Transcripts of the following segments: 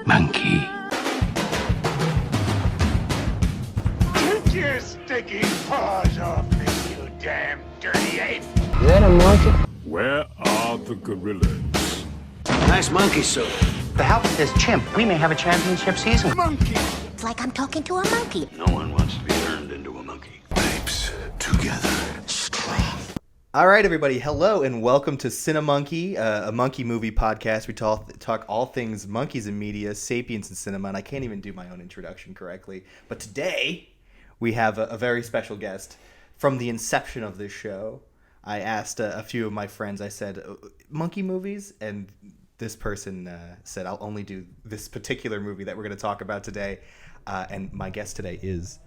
monkey. Get your sticky paws off me, you damn dirty ape! Is that a monkey? Where are the gorillas? Nice monkey suit. The help of this chimp, we may have a championship season. Monkey! It's like I'm talking to a monkey. No one wants to be turned into a monkey. Apes together. All right, everybody. Hello and welcome to Cinemonkey, a monkey movie podcast. We talk all things monkeys in media, sapiens in cinema, and I can't even do my own introduction correctly. But today, we have a very special guest. From the inception of this show, I asked a few of my friends, I said, monkey movies? And this person said, I'll only do this particular movie that we're going to talk about today. And my guest today is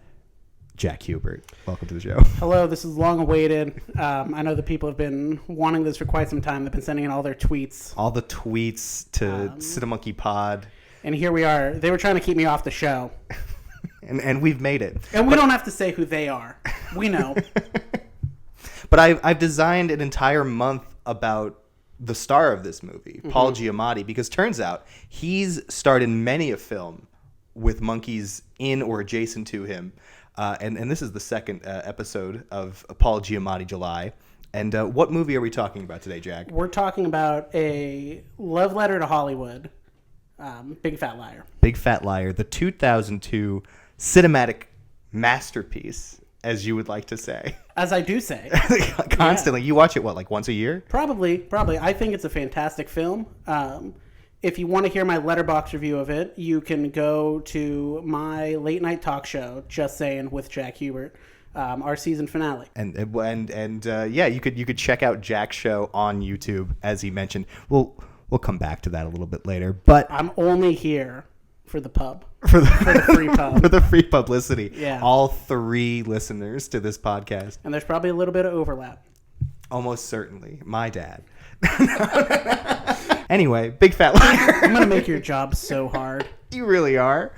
Jack Hubert. Welcome to the show. Hello, this is long awaited. I know the people have been wanting this for quite some time. They've been sending in all their tweets. All the tweets to Cinemonkey Pod. And here we are. They were trying to keep me off the show. and we've made it. And we don't have to say who they are. We know. But I've designed an entire month about the star of this movie, Paul Giamatti, because turns out he's starred in many a film with monkeys in or adjacent to him. And this is the second episode of Paul Giamatti July. And what movie are we talking about today, Jack? We're talking about a love letter to Hollywood, Big Fat Liar. Big Fat Liar, the 2002 cinematic masterpiece, as you would like to say. As I do say. Constantly. Yeah. You watch it, what, like once a year? Probably. I think it's a fantastic film. If you want to hear my letterbox review of it, you can go to my late night talk show, Just Saying, with Jack Hubert, our season finale. And yeah, you could check out Jack's show on YouTube, as he mentioned. We'll come back to that a little bit later. But I'm only here for the pub. For the free pub. For the free publicity. Yeah. All three listeners to this podcast. And there's probably a little bit of overlap. Almost certainly. My dad. Anyway, Big Fat Liar. I'm going to make your job so hard. You really are.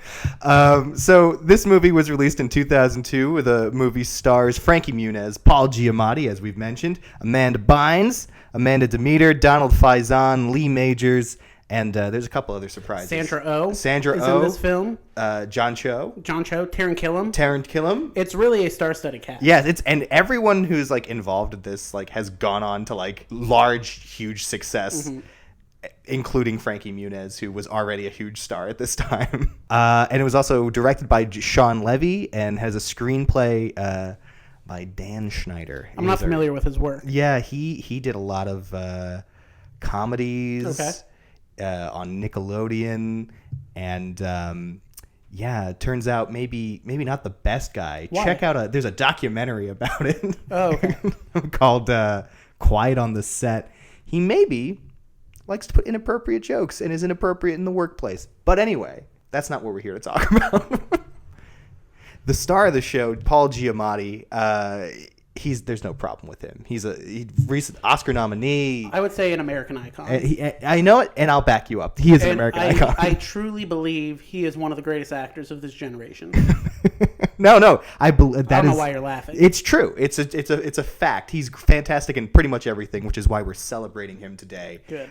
So this movie was released in 2002. The movie stars Frankie Muniz, Paul Giamatti, as we've mentioned, Amanda Bynes, Amanda Demeter, Donald Faison, Lee Majors, and there's a couple other surprises. Sandra Oh is in this film. John Cho, Taron Killam. It's really a star-studded cast. Yeah, and everyone who's like involved in this like has gone on to like large, huge success. Mm-hmm. Including Frankie Muniz, who was already a huge star at this time. And it was also directed by Sean Levy and has a screenplay by Dan Schneider. I'm not familiar with his work. Yeah, he did a lot of comedies on Nickelodeon. And yeah, it turns out maybe not the best guy. Why? Check out there's a documentary about it. Oh, okay. Called Quiet on the Set. He maybe likes to put inappropriate jokes and is inappropriate in the workplace. But anyway, that's not what we're here to talk about. The star of the show, Paul Giamatti, there's no problem with him. He's a recent Oscar nominee. I would say an American icon. I know it, and I'll back you up. He is an American icon. I truly believe he is one of the greatest actors of this generation. No, I don't know why you're laughing. It's true. It's a fact. He's fantastic in pretty much everything, which is why we're celebrating him today. Good.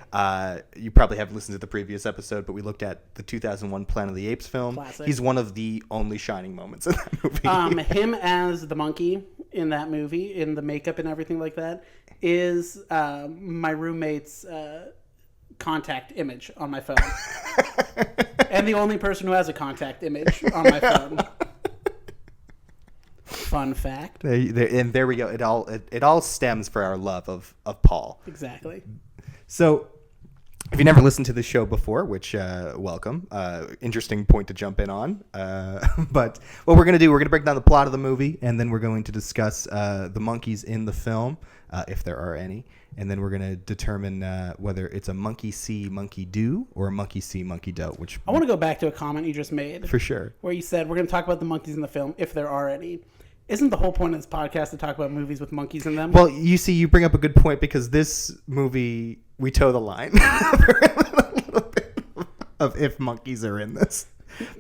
You probably haven't listened to the previous episode, but we looked at the 2001 Planet of the Apes film. Classic. He's one of the only shining moments in that movie. Him as the monkey in that movie, in the makeup and everything like that, is my roommate's contact image on my phone. And the only person who has a contact image on my phone. Fun fact. And there we go. It all stems for our love of Paul. Exactly. So, if you never listened to the show before, which welcome, interesting point to jump in on. But what we're going to do, we're going to break down the plot of the movie, and then we're going to discuss the monkeys in the film, if there are any, and then we're going to determine whether it's a monkey see, monkey do, or a monkey see, monkey don't. Which I want to go back to a comment you just made. For sure. Where you said we're going to talk about the monkeys in the film, if there are any. Isn't the whole point of this podcast to talk about movies with monkeys in them? Well, you see, you bring up a good point, because this movie, we toe the line for a little bit of if monkeys are in this.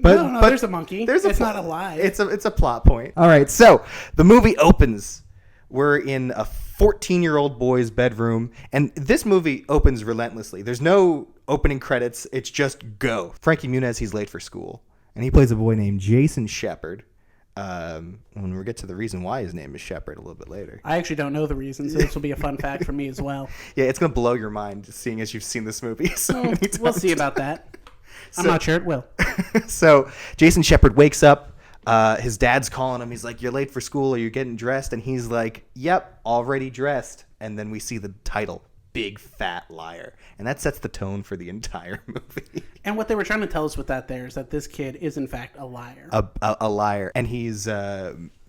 But there's a monkey. It's not a lie. It's a plot point. All right, so the movie opens. We're in a 14-year-old boy's bedroom, and this movie opens relentlessly. There's no opening credits. It's just go. Frankie Muniz, he's late for school. And he plays a boy named Jason Shepard. When we get to the reason why his name is Shepard a little bit later. I actually don't know the reason, so this will be a fun fact for me as well. Yeah, it's going to blow your mind seeing as you've seen this movie so many times. We'll see about that. I'm not sure it will. So Jason Shepard wakes up. His dad's calling him. He's like, "You're late for school. Are you getting dressed?" And he's like, "Yep, already dressed." And then we see the title, Big Fat Liar. And that sets the tone for the entire movie. And what they were trying to tell us with that there is that this kid is, in fact, a liar. A liar. And he's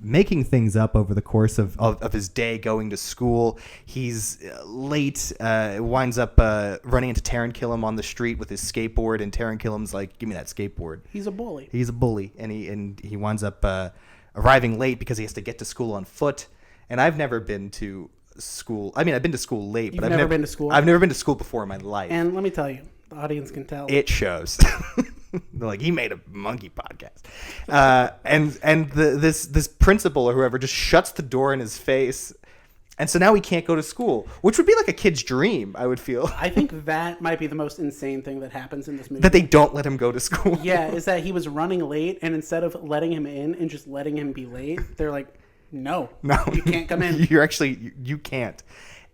making things up over the course of his day going to school. He's late, winds up running into Taran Killam on the street with his skateboard. And Taran Killam's like, "Give me that skateboard." He's a bully. He's a bully. And he winds up arriving late because he has to get to school on foot. And I've never been to school. I mean, I've been to school late, but I've never been to school. I've never been to school before in my life. And let me tell you, the audience can tell. It shows. They're like, he made a monkey podcast, and this principal or whoever just shuts the door in his face, and so now he can't go to school, which would be like a kid's dream. I would feel. I think that might be the most insane thing that happens in this movie. That they don't let him go to school. Yeah, is that he was running late, and instead of letting him in and just letting him be late, they're like, No, you can't come in. You can't.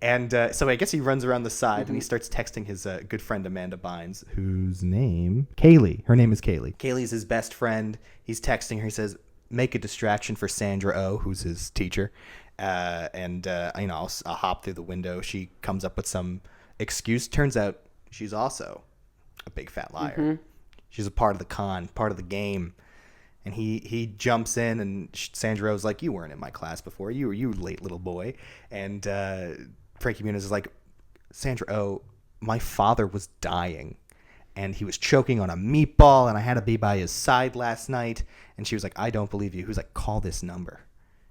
And so I guess he runs around the side and he starts texting his good friend Amanda Bynes, whose name Kaylee. Her name is Kaylee. Kaylee's his best friend. He's texting her. He says, "Make a distraction for Sandra Oh," who's his teacher. I'll hop through the window. She comes up with some excuse. Turns out she's also a big fat liar. Mm-hmm. She's a part of the con, part of the game. And he jumps in, and Sandra Oh's like, "You weren't in my class before. You late little boy." And Frankie Muniz is like, "Sandra Oh, my father was dying, and he was choking on a meatball, and I had to be by his side last night." And she was like, "I don't believe you." He was like, "Call this number."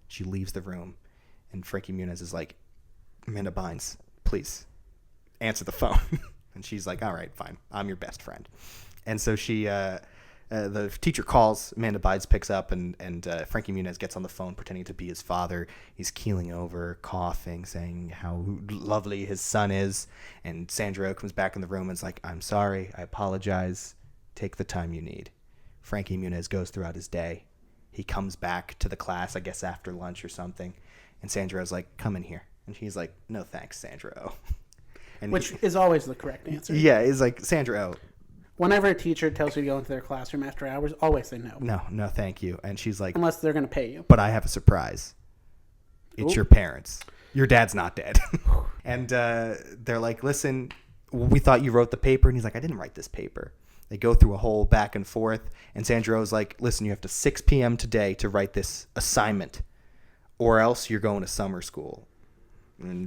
She leaves the room, and Frankie Muniz is like, "Amanda Bynes, please answer the phone." And she's like, "All right, fine. I'm your best friend." And so she... the teacher calls, Amanda Bynes picks up, and Frankie Muniz gets on the phone pretending to be his father. He's keeling over, coughing, saying how lovely his son is. And Sandra Oh comes back in the room and is like, "I'm sorry, I apologize. Take the time you need." Frankie Muniz goes throughout his day. He comes back to the class, I guess after lunch or something. And Sandra Oh's like, "Come in here." And he's like, "No thanks, Sandra Oh." And Which is always the correct answer. Yeah, he's like, "Sandra Oh, whenever a teacher tells you to go into their classroom after hours, always say no. No, thank you." And she's like, unless they're going to pay you. "But I have a surprise. It's your parents. Your dad's not dead." And they're like, "Listen, we thought you wrote the paper." And he's like, "I didn't write this paper." They go through a whole back and forth. And Sandra Oh's like, "Listen, you have to 6 p.m. today to write this assignment, or else you're going to summer school."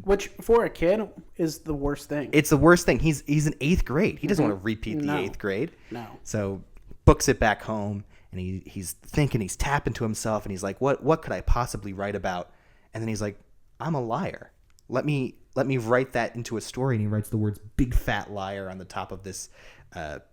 Which, for a kid, is the worst thing. It's the worst thing. He's in 8th grade. He doesn't want to repeat the 8th grade. No. So books it back home, and he's thinking, he's tapping to himself, and he's like, what could I possibly write about? And then he's like, "I'm a liar. Let me write that into a story." And he writes the words "big fat liar" on the top of this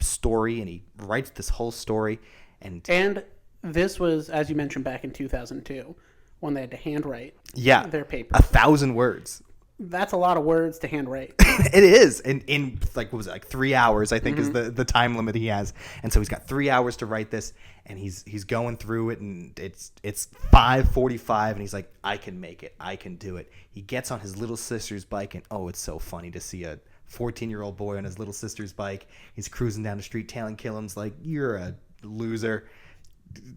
story, and he writes this whole story. And this was, as you mentioned, back in 2002. When they had to handwrite their paper. 1,000 words. That's a lot of words to handwrite. It is. In like, what was it, like 3 hours, I think is the time limit he has. And so he's got 3 hours to write this, and he's going through it, and it's 5:45, and he's like, "I can make it. I can do it." He gets on his little sister's bike, and it's so funny to see a 14-year-old boy on his little sister's bike. He's cruising down the street. Taran Killam's like, "You're a loser,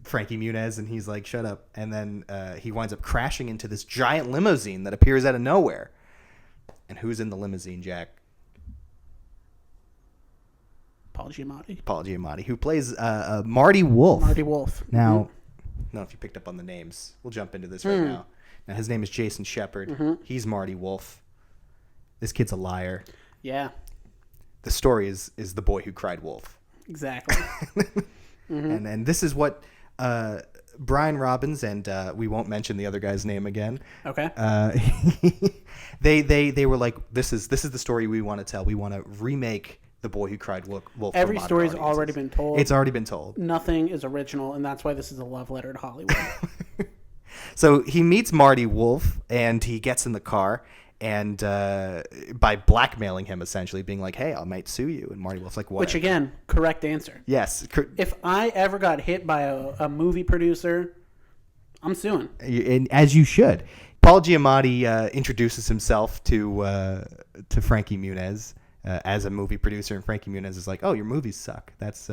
Frankie Muniz," and he's like, "Shut up." And then he winds up crashing into this giant limousine that appears out of nowhere. And who's in the limousine, Jack? Paul Giamatti. Paul Giamatti, who plays Marty Wolf. Marty Wolf. Now, I don't know if you picked up on the names. We'll jump into this right now. Now, his name is Jason Shepard. He's Marty Wolf. This kid's a liar. Yeah. The story is the boy who cried wolf. Exactly. And this is what Brian Robbins, and we won't mention the other guy's name again. Okay. They were like, this is the story we want to tell. We want to remake The Boy Who Cried Wolf. Every story's already been told. It's already been told. Nothing is original, and that's why this is a love letter to Hollywood. So he meets Marty Wolf, and he gets in the car, and by blackmailing him, essentially being like, "Hey, I might sue you." And Marty Wolf's like, "What?" Which again, correct answer. Yes. If I ever got hit by a movie producer, I'm suing. And as you should. Paul Giamatti introduces himself to Frankie Muniz as a movie producer, and Frankie Muniz is like, "Oh, your movies suck. That's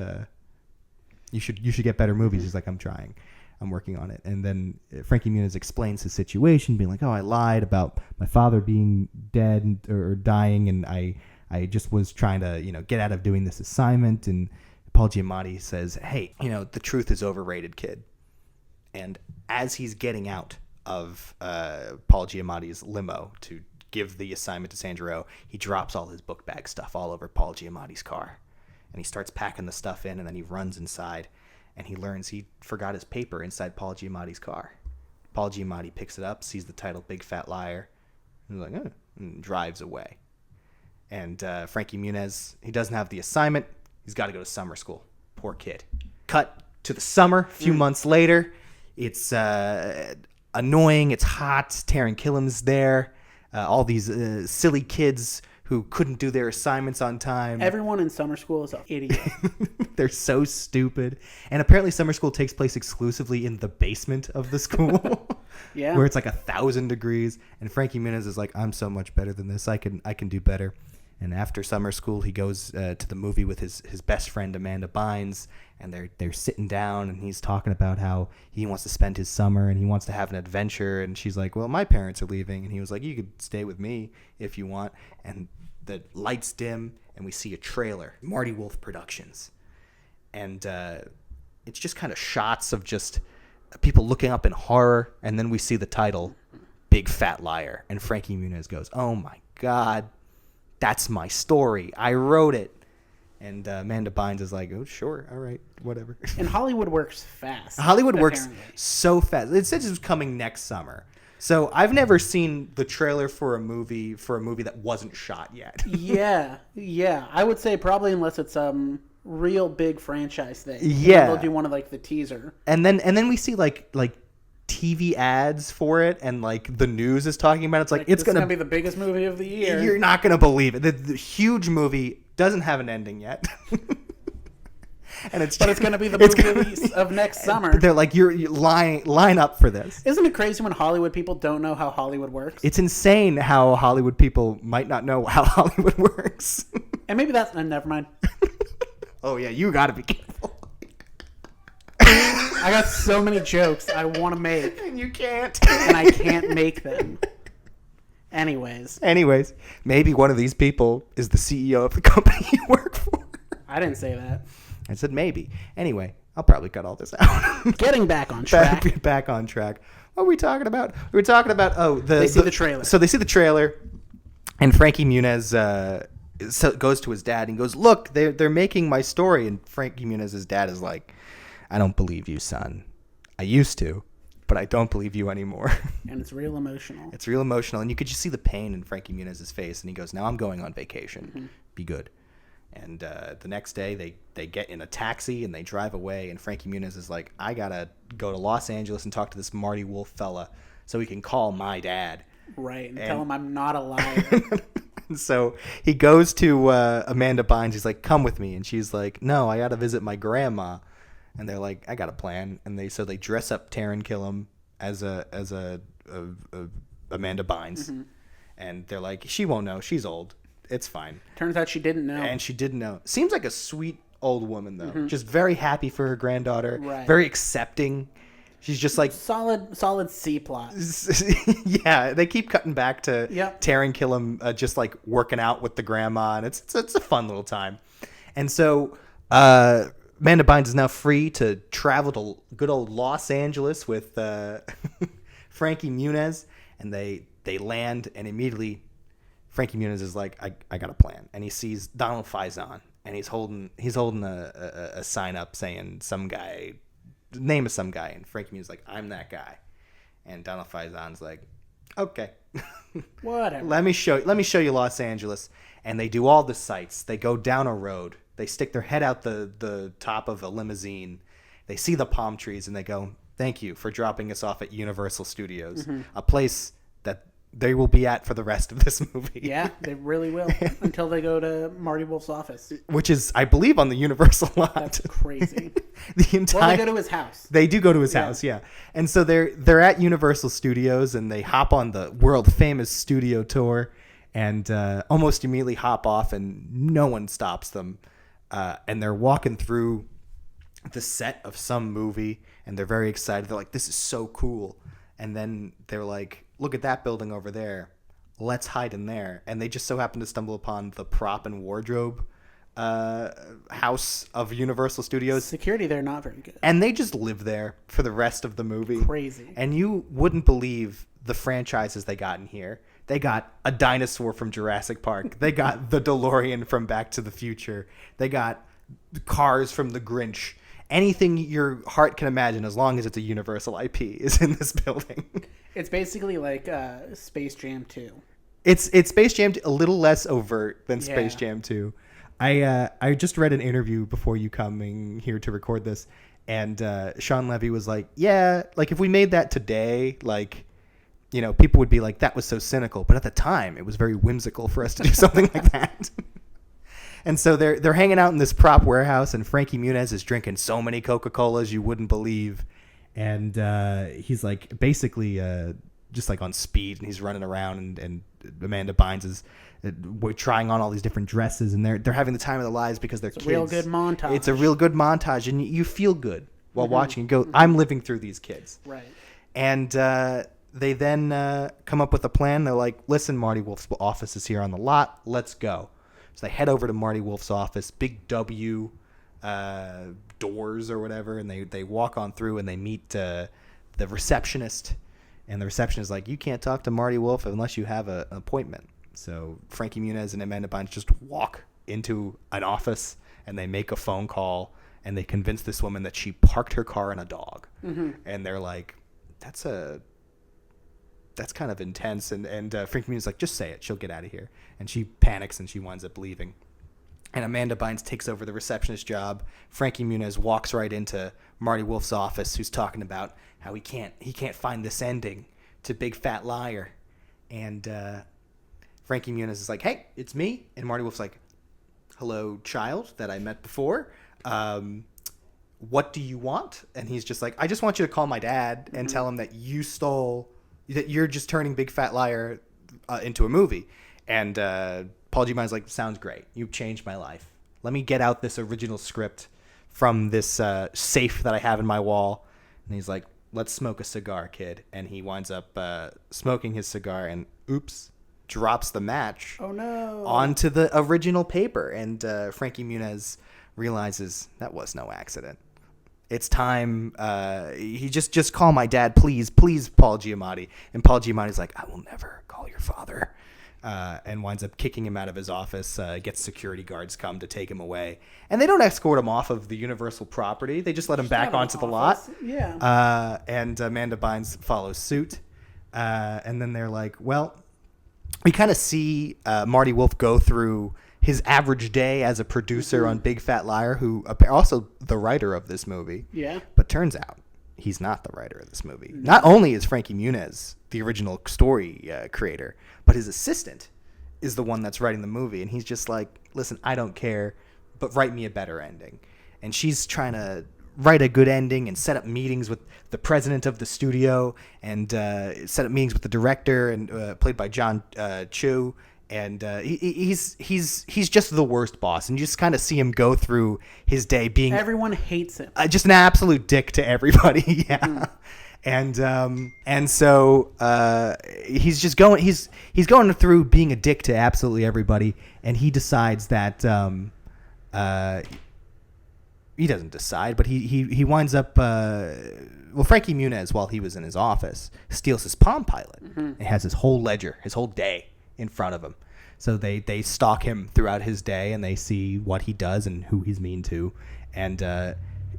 you should get better movies." He's like, "I'm trying. I'm working on it." And then Frankie Muniz explains his situation, being like, "Oh, I lied about my father being dead or dying, and I just was trying to, get out of doing this assignment." And Paul Giamatti says, "Hey, the truth is overrated, kid." And as he's getting out of Paul Giamatti's limo to give the assignment to Sandra Oh, he drops all his book bag stuff all over Paul Giamatti's car. And he starts packing the stuff in, and then he runs inside. And he learns he forgot his paper inside Paul Giamatti's car. Paul Giamatti picks it up, sees the title "Big Fat Liar," and he's like, "Oh," and drives away. And Frankie Muniz, he doesn't have the assignment. He's got to go to summer school. Poor kid. Cut to the summer, a few months later. It's annoying. It's hot. Taran Killam's there. All these silly kids who couldn't do their assignments on time. Everyone in summer school is an idiot. They're so stupid. And apparently summer school takes place exclusively in the basement of the school. Yeah. Where it's like 1,000 degrees. And Frankie Muniz is like, "I'm so much better than this. I can do better." And after summer school, he goes to the movie with his best friend, Amanda Bynes. And they're sitting down, and he's talking about how he wants to spend his summer and he wants to have an adventure. And she's like, "Well, my parents are leaving." And he was like, "You could stay with me if you want." And the lights dim, and we see a trailer, Marty Wolf Productions. And it's just kind of shots of just people looking up in horror. And then we see the title, "Big Fat Liar." And Frankie Muniz goes, "Oh, my God, that's my story. I wrote it." And Amanda Bynes is like, "Oh, sure. All right. Whatever." And Hollywood works fast. Hollywood works apparently. so fast. It says it was coming next summer. So I've never seen the trailer for a movie that wasn't shot yet. Yeah. I would say probably unless it's real big franchise thing. Yeah. They'll do one of like the teaser. And then we see like TV ads for it, and like the news is talking about it. It's like it's gonna gonna be the biggest movie of the year. You're not gonna believe it. The huge movie doesn't have an ending yet. But it's going to be the movie release of next summer. They're like, you line up for this. Isn't it crazy when Hollywood people don't know how Hollywood works? It's insane how Hollywood people might not know how Hollywood works. And maybe that's... never mind. Oh, yeah, you got to be careful. I got so many jokes I want to make. And you can't. And I can't make them. Anyways, maybe one of these people is the CEO of the company you work for. I didn't say that. I said maybe. Anyway, I'll probably cut all this out. Getting back on track. Back on track. What were we talking about? We were talking about, they see the trailer. So they see the trailer, and Frankie Muniz goes to his dad and goes, "Look, they're making my story." And Frankie Muniz's dad is like, "I don't believe you, son. I used to, but I don't believe you anymore." And it's real emotional. It's real emotional, and you could just see the pain in Frankie Muniz's face. And he goes, "Now I'm going on vacation. Mm-hmm. Be good." And the next day, they get in a taxi and they drive away. And Frankie Muniz is like, "I gotta go to Los Angeles and talk to this Marty Wolf fella so he can call my dad." Right, and tell him I'm not a liar. So he goes to Amanda Bynes. He's like, "Come with me," and she's like, "No, I gotta visit my grandma." And they're like, "I got a plan." And they dress up Taran Killam as a Amanda Bynes, mm-hmm. and they're like, "She won't know. She's old. It's fine." Turns out she didn't know. And she didn't know. Seems like a sweet old woman, though. Mm-hmm. Just very happy for her granddaughter. Right. Very accepting. She's just like... Solid C plot. Yeah, they keep cutting back to Yep. Taran Killam just like working out with the grandma. And it's a fun little time. And so Amanda Bynes is now free to travel to good old Los Angeles with Frankie Muniz. And they land, and immediately... Frankie Muniz is like, I got a plan. And he sees Donald Faison, and he's holding a sign up saying some guy, name of some guy. And Frankie Muniz is like, "I'm that guy." And Donald Faison's like, "Okay." Whatever. Let me show you Los Angeles. And they do all the sights. They go down a road. They stick their head out the top of a limousine. They see the palm trees, and they go, "Thank you for dropping us off at Universal Studios, mm-hmm. a place that they will be at for the rest of this movie. Yeah, they really will. Until they go to Marty Wolf's office. Which is, I believe, on the Universal lot. That's crazy. The entire. Well, they go to his house. They do go to his house, yeah. And so they're at Universal Studios, and they hop on the world famous studio tour, and almost immediately hop off, and no one stops them. And they're walking through the set of some movie, and they're very excited. They're like, "This is so cool." And then they're like, "Look at that building over there. Let's hide in there." And they just so happen to stumble upon the prop and wardrobe house of Universal Studios. Security there not very good. And they just live there for the rest of the movie. Crazy. And you wouldn't believe the franchises they got in here. They got a dinosaur from Jurassic Park. They got the DeLorean from Back to the Future. They got cars from The Grinch. Anything your heart can imagine, as long as it's a Universal IP, is in this building. It's basically like Space Jam 2. It's Space Jam, a little less overt than Space Jam 2. I just read an interview before you coming here to record this, and Sean Levy was like, "Yeah, like if we made that today, like, you know, people would be like, that was so cynical. But at the time, it was very whimsical for us to do something like that." And so they're hanging out in this prop warehouse, and Frankie Muniz is drinking so many Coca-Colas you wouldn't believe. And he's like basically just like on speed, and he's running around, and Amanda Bynes is we're trying on all these different dresses, and they're having the time of their lives because they're kids. Real good montage. It's a real good montage, and you feel good while watching and go, I'm living through these kids. Right. And they then come up with a plan. They're like, listen, Marty Wolf's office is here on the lot. Let's go. So they head over to Marty Wolf's office, big W doors or whatever, and they walk on through, and they meet the receptionist. And the receptionist is like, you can't talk to Marty Wolf unless you have an appointment. So Frankie Muniz and Amanda Bynes just walk into an office, and they make a phone call, and they convince this woman that she parked her car in a dog. Mm-hmm. And they're like, that's kind of intense. And Frankie Muniz is like, just say it. She'll get out of here. And she panics, and she winds up leaving. And Amanda Bynes takes over the receptionist job. Frankie Muniz walks right into Marty Wolf's office, who's talking about how he can't find this ending to Big Fat Liar. And Frankie Muniz is like, hey, it's me. And Marty Wolf's like, hello, child that I met before. What do you want? And he's just like, I just want you to call my dad and tell him that you're just turning Big Fat Liar into a movie. And Paul Giamatti's like, sounds great. You've changed my life. Let me get out this original script from this safe that I have in my wall. And he's like, let's smoke a cigar, kid. And he winds up smoking his cigar, and oops, drops the match onto the original paper. And Frankie Muniz realizes that was no accident. It's time. He just call my dad, please, Paul Giamatti. And Paul Giamatti's like, I will never call your father. And winds up kicking him out of his office, gets security guards come to take him away. And they don't escort him off of the Universal property. They just let him back onto the lot. Yeah. And Amanda Bynes follows suit. And then they're like, well, we kind of see Marty Wolf go through his average day as a producer on Big Fat Liar, who also the writer of this movie. Yeah. But turns out he's not the writer of this movie. Not only is Frankie Muniz the original story creator, but his assistant is the one that's writing the movie. And he's just like, listen, I don't care, but write me a better ending. And she's trying to write a good ending and set up meetings with the president of the studio, and set up meetings with the director, and played by John Chu. And he's just the worst boss, and you just kind of see him go through his day being everyone hates him, just an absolute dick to everybody. Yeah. And so he's just going he's going through being a dick to absolutely everybody, and he decides that he doesn't decide, but he winds up Frankie Muniz, while he was in his office, steals his Palm Pilot and has his whole ledger, his whole day in front of him. So they stalk him throughout his day, and they see what he does and who he's mean to. And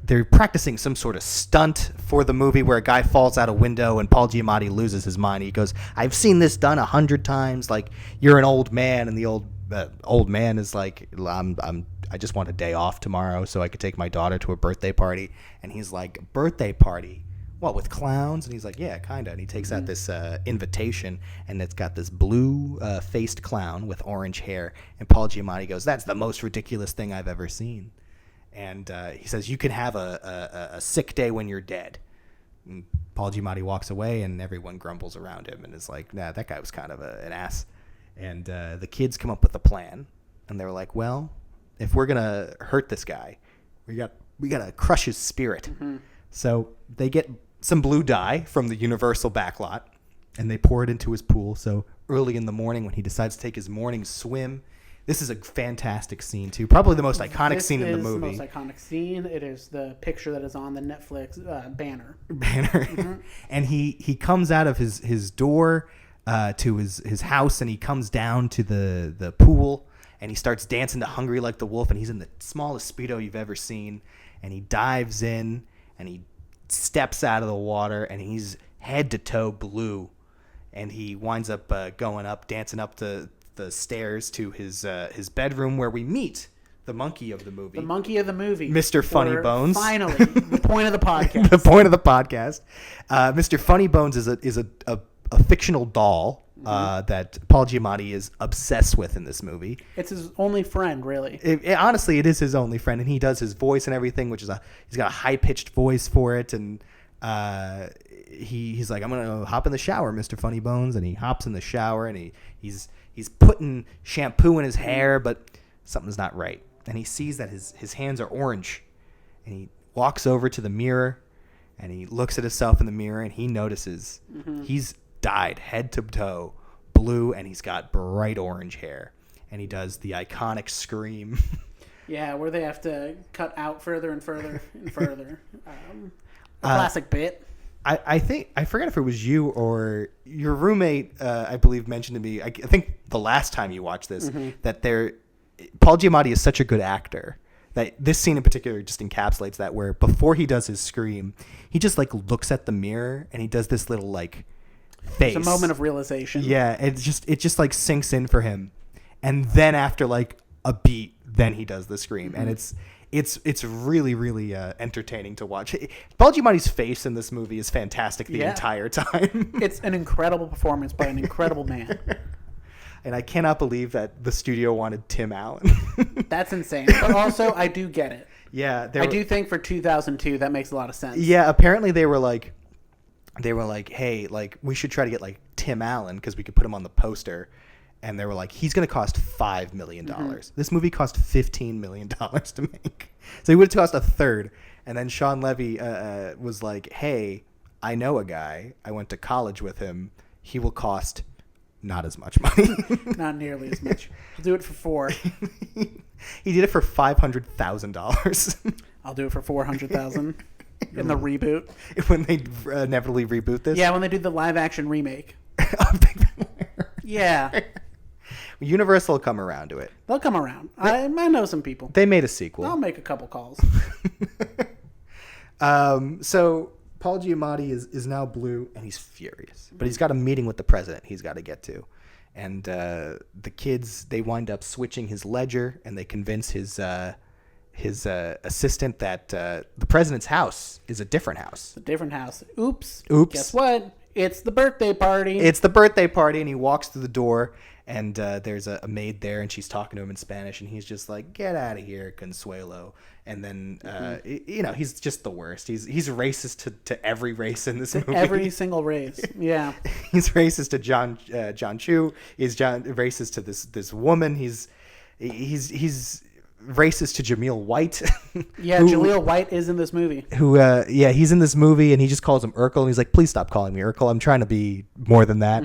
they're practicing some sort of stunt for the movie where a guy falls out a window and Paul Giamatti loses his mind. He goes, I've seen this done 100 times. Like, you're an old man. And the old man is like, I just want a day off tomorrow so I could take my daughter to a birthday party. And he's like, birthday party? "Well, with clowns?" And he's like, "Yeah, kind of." And he takes out this invitation, and it's got this blue faced clown with orange hair. And Paul Giamatti goes, "That's the most ridiculous thing I've ever seen." And he says, "You can have a sick day when you're dead." And Paul Giamatti walks away, and everyone grumbles around him and is like, "Nah, that guy was kind of an ass." And the kids come up with a plan, and they're like, "Well, if we're gonna hurt this guy, we gotta crush his spirit." So they get some blue dye from the Universal backlot, and they pour it into his pool. So early in the morning, when he decides to take his morning swim, this is a fantastic scene too. Probably the most iconic scene in the movie. This is the most iconic scene. It is the picture that is on the Netflix banner. And he comes out of his door to his house, and he comes down to the pool, and he starts dancing to Hungry Like the Wolf, and he's in the smallest Speedo you've ever seen, and he dives in, and he steps out of the water, and he's head to toe blue, and he winds up dancing up the stairs to his bedroom, where we meet the monkey of the movie. The monkey of the movie. Mr. Funny Bones. Finally, the point of the podcast. The point of the podcast. Mr. Funny Bones is a fictional doll that Paul Giamatti is obsessed with in this movie. It's his only friend, really. Honestly, it is his only friend, and he does his voice and everything, which is he's got a high-pitched voice for it, and he's like, "I'm gonna hop in the shower, Mr. Funny Bones," and he hops in the shower, and he's putting shampoo in his hair, but something's not right, and he sees that his hands are orange, and he walks over to the mirror, and he looks at himself in the mirror, and he notices he's dyed head to toe blue, and he's got bright orange hair, and he does the iconic scream. Yeah, where they have to cut out further and further and further. A classic bit. I think, I forget if it was you or your roommate, I believe, mentioned to me, I think the last time you watched this, that Paul Giamatti is such a good actor that this scene in particular just encapsulates that, where before he does his scream, he just like looks at the mirror, and he does this little like face. It's a moment of realization. Yeah, it just like sinks in for him, and then after like a beat, then he does the scream, and it's really really entertaining to watch. Paul Giamatti's face in this movie is fantastic the entire time. It's an incredible performance by an incredible man. And I cannot believe that the studio wanted Tim Allen. That's insane. But also, I do get it. Yeah, I do think for 2002 that makes a lot of sense. Yeah, apparently they were like, hey, like we should try to get like Tim Allen because we could put him on the poster, and they were like, he's going to cost $5 million. This movie cost $15 million to make, so he would have cost a third. And then Sean Levy was like, hey, I know a guy. I went to college with him. He will cost not as much money. Not nearly as much. I'll do it for $4. He did it for $500,000. I'll do it for $400,000 in the reboot. When they inevitably reboot this? Yeah, when they do the live action remake. Yeah. Universal will come around to it. They'll come around. I know some people. They made a sequel. I'll make a couple calls. So Paul Giamatti is now blue, and he's furious. But he's got a meeting with the president he's got to get to. And the kids, they wind up switching his ledger, and they convince his assistant that the president's house is a different house. A different house. Oops. Guess what? It's the birthday party. It's the birthday party, and he walks through the door, and there's a maid there, and she's talking to him in Spanish, and he's just like, "Get out of here, Consuelo." And then, he's just the worst. He's racist to every race in this movie. Every single race, yeah. He's racist to John Chu. He's racist to this woman. He's racist to Jameel White. Yeah, Jaleel White is in this movie. He's in this movie, and he just calls him Urkel, and he's like, "Please stop calling me Urkel. I'm trying to be more than that."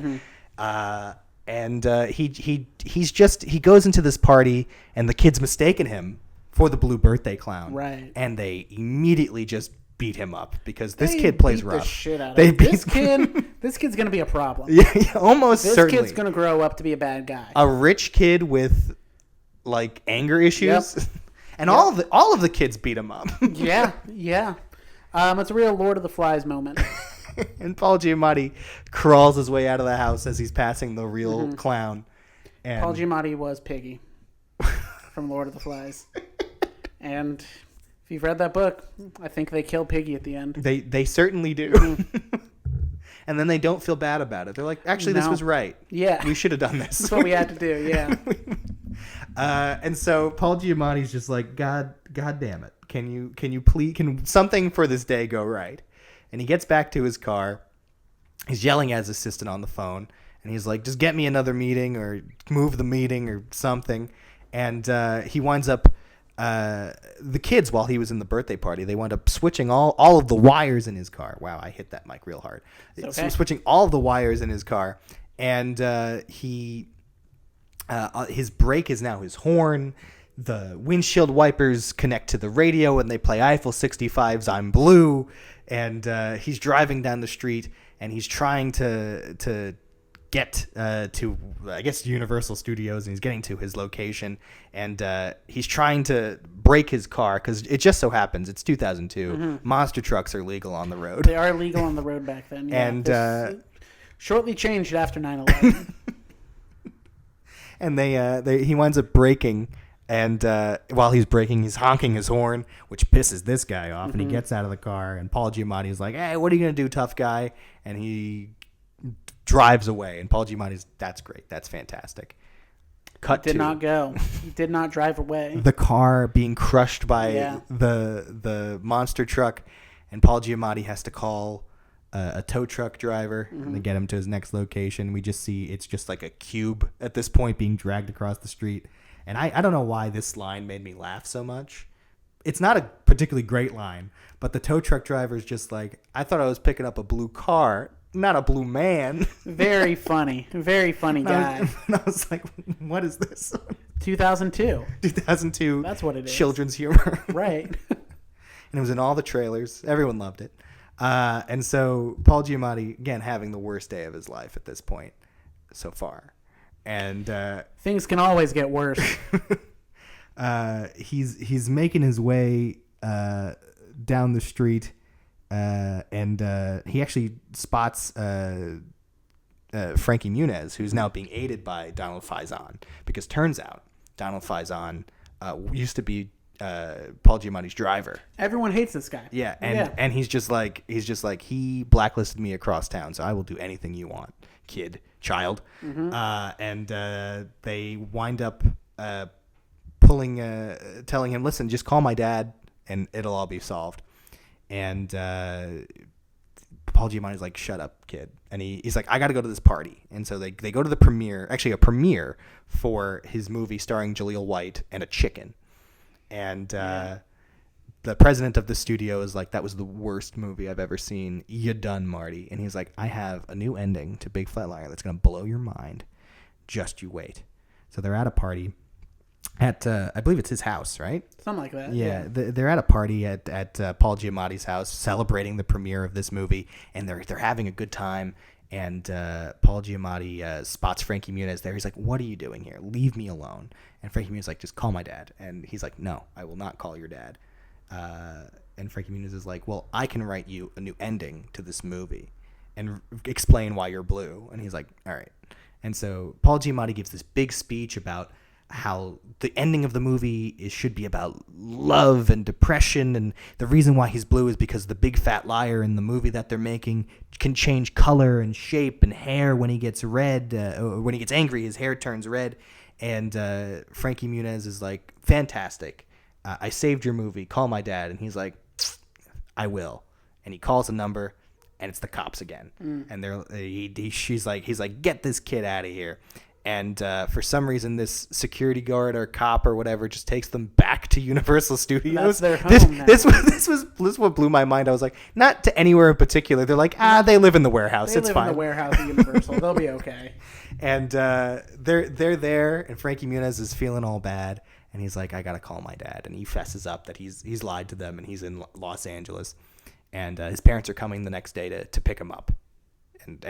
And he goes into this party, and the kid's mistaken him for the blue birthday clown, right? And they immediately just beat him up because this kid plays rough. The shit out of him. This kid's gonna be a problem. Yeah, almost certainly. This kid's gonna grow up to be a bad guy. A rich kid with like anger issues, and all of the kids beat him up. Yeah. It's a real Lord of the Flies moment. And Paul Giamatti crawls his way out of the house as he's passing the real clown. And Paul Giamatti was Piggy from Lord of the Flies. And If you've read that book, I think they kill Piggy at the end. They certainly do. And then they don't feel bad about it. They're like, actually, this No. was right. Yeah. We should have done this. That's what we had to do, yeah. And so Paul Giamatti's just like, God damn it. Can you please, can something for this day go right? And he gets back to his car. He's yelling at his assistant on the phone. And he's like, just get me another meeting or move the meeting or something. And he winds up, the kids, while he was in the birthday party, they wound up switching all of the wires in his car. Wow, I hit that mic real hard. Okay. Switching all of the wires in his car. And his brake is now his horn. The windshield wipers connect to the radio and they play Eiffel 65's I'm Blue. And he's driving down the street and he's trying to get to, I guess, Universal Studios, and he's getting to his location, and he's trying to brake his car because it just so happens it's 2002. Mm-hmm. Monster trucks are legal on the road. They are legal on the road back then. Yeah. And This shortly changed after 9/11. and he winds up braking, and while he's braking, he's honking his horn, which pisses this guy off, and he gets out of the car, and Paul Giamatti is like, hey, what are you gonna do, tough guy? And he drives away, and Paul Giamatti's, that's great, that's fantastic. Did not go. Did not drive away. The car being crushed by Yeah. the monster truck, and Paul Giamatti has to call a tow truck driver to get him to his next location. We just see it's just like a cube at this point being dragged across the street, and I don't know why this line made me laugh so much. It's not a particularly great line, but the tow truck driver is just like, I thought I was picking up a blue car, not a blue man. Very funny. Very funny guy. And I was like, what is this? 2002. 2002. That's what it is. Children's humor. Right. And it was in all the trailers. Everyone loved it. And so Paul Giamatti, again, having the worst day of his life at this point so far. And Things can always get worse. he's making his way down the street, and he actually spots Frankie Muniz, who's now being aided by Donald Faison, because turns out Donald Faison used to be Paul Giamatti's driver. Everyone hates this guy. Yeah, and he's just like he blacklisted me across town, so I will do anything you want, child. And they wind up telling him, listen, just call my dad and it'll all be solved. And Paul Giamatti's like, shut up, kid. And he's like, I got to go to this party. And so they go to the premiere, actually a premiere for his movie starring Jaleel White and a chicken. And the president of the studio is like, that was the worst movie I've ever seen. You done, Marty. And he's like, I have a new ending to Big Fat Liar that's going to blow your mind. Just you wait. So they're at a party at, I believe it's his house, right? Something like that. Yeah. They're at a party at Paul Giamatti's house celebrating the premiere of this movie, and they're having a good time. And Paul Giamatti spots Frankie Muniz there. He's like, what are you doing here? Leave me alone. And Frankie Muniz is like, just call my dad. And he's like, no, I will not call your dad. And Frankie Muniz is like, well, I can write you a new ending to this movie and explain why you're blue. And he's like, all right. And so Paul Giamatti gives this big speech about how the ending of the movie should be about love and depression, and the reason why he's blue is because the big fat liar in the movie that they're making can change color and shape and hair when he gets red. When he gets angry, his hair turns red. And Frankie Muniz is like, fantastic. I saved your movie. Call my dad. And he's like, I will. And he calls a number, and it's the cops again. And he's like, get this kid out of here. And for some reason, this security guard or cop or whatever just takes them back to Universal Studios. That's their home now. This was what blew my mind. I was like, not to anywhere in particular. They're like, they live in the warehouse. They It's live fine. in the warehouse at Universal. They'll be okay. And they're there, and Frankie Muniz is feeling all bad, and he's like, I gotta call my dad. And he fesses up that he's lied to them, and he's in Los Angeles, and his parents are coming the next day to pick him up. And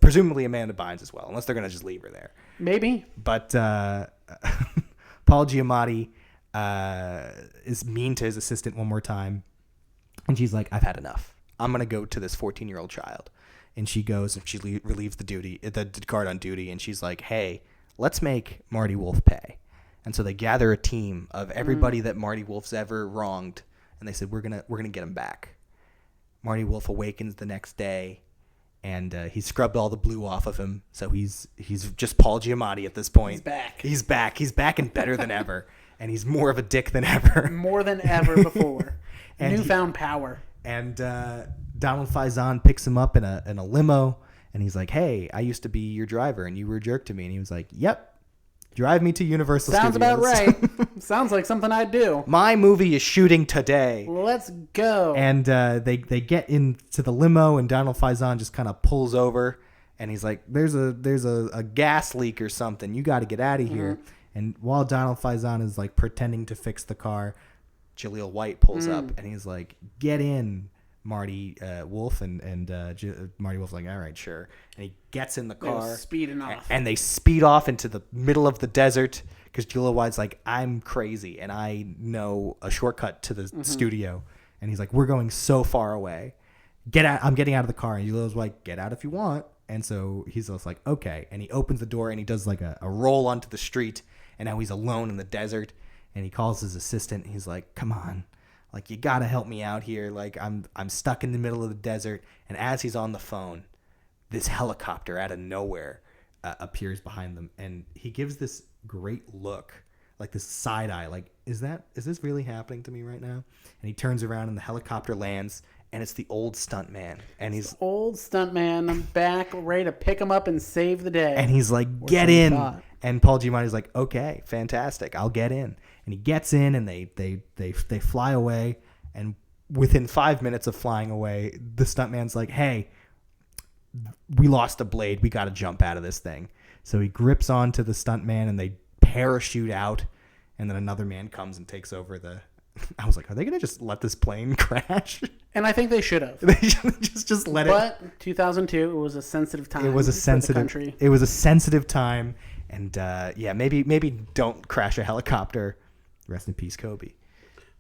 presumably Amanda Bynes as well, unless they're going to just leave her there. Maybe. But Paul Giamatti is mean to his assistant one more time. And she's like, I've had enough. I'm going to go to this 14-year-old child. And she goes and she relieves the guard on duty. And she's like, hey, let's make Marty Wolf pay. And so they gather a team of everybody that Marty Wolf's ever wronged and they said, we're gonna get him back. Marty Wolf awakens the next day, and he scrubbed all the blue off of him, so he's just Paul Giamatti at this point. He's back and better than ever, and he's more of a dick than ever. More than ever before. And Newfound power. And Donald Faison picks him up in a limo, and he's like, "Hey, I used to be your driver, and you were a jerk to me." And he was like, "Yep. Drive me to Universal Sounds Studios." about right. Sounds like something I'd do. My movie is shooting today. Let's go. And they get into the limo, and Donald Faison just kind of pulls over, and he's like, "There's a gas leak or something. You got to get out of here." And while Donald Faison is like pretending to fix the car, Jaleel White pulls up, and he's like, "Get in, Marty Wolf," and Marty Wolf's like, "All right, sure." And he gets in the car, speeding off, and they speed off into the middle of the desert because Jaleel White's like, "I'm crazy, and I know a shortcut to the studio." And he's like, "We're going so far away. Get out! I'm getting out of the car." And Jaleel's like, "Get out if you want." And so he's just like, "Okay." And he opens the door, and he does like a roll onto the street, and now he's alone in the desert. And he calls his assistant. And he's like, "Come on. Like, you got to help me out here. Like, I'm stuck in the middle of the desert." And as he's on the phone, this helicopter out of nowhere appears behind them. And he gives this great look, like this side eye. Like, is this really happening to me right now? And he turns around and the helicopter lands, and it's the old stuntman. And he's old stuntman. I'm back, ready to pick him up and save the day. And he's like, "Get in." And Paul Giamatti's like, "Okay, fantastic. I'll get in." And he gets in, and they fly away. And within 5 minutes of flying away, the stuntman's like, "Hey, we lost a blade. We got to jump out of this thing." So he grips onto the stuntman, and they parachute out. And then another man comes and takes over the. I was like, are they gonna just let this plane crash? And I think they should have. They should just let it. But 2002, it was a sensitive time. It was a sensitive country. It was a sensitive time, and maybe don't crash a helicopter. Rest in peace, Kobe.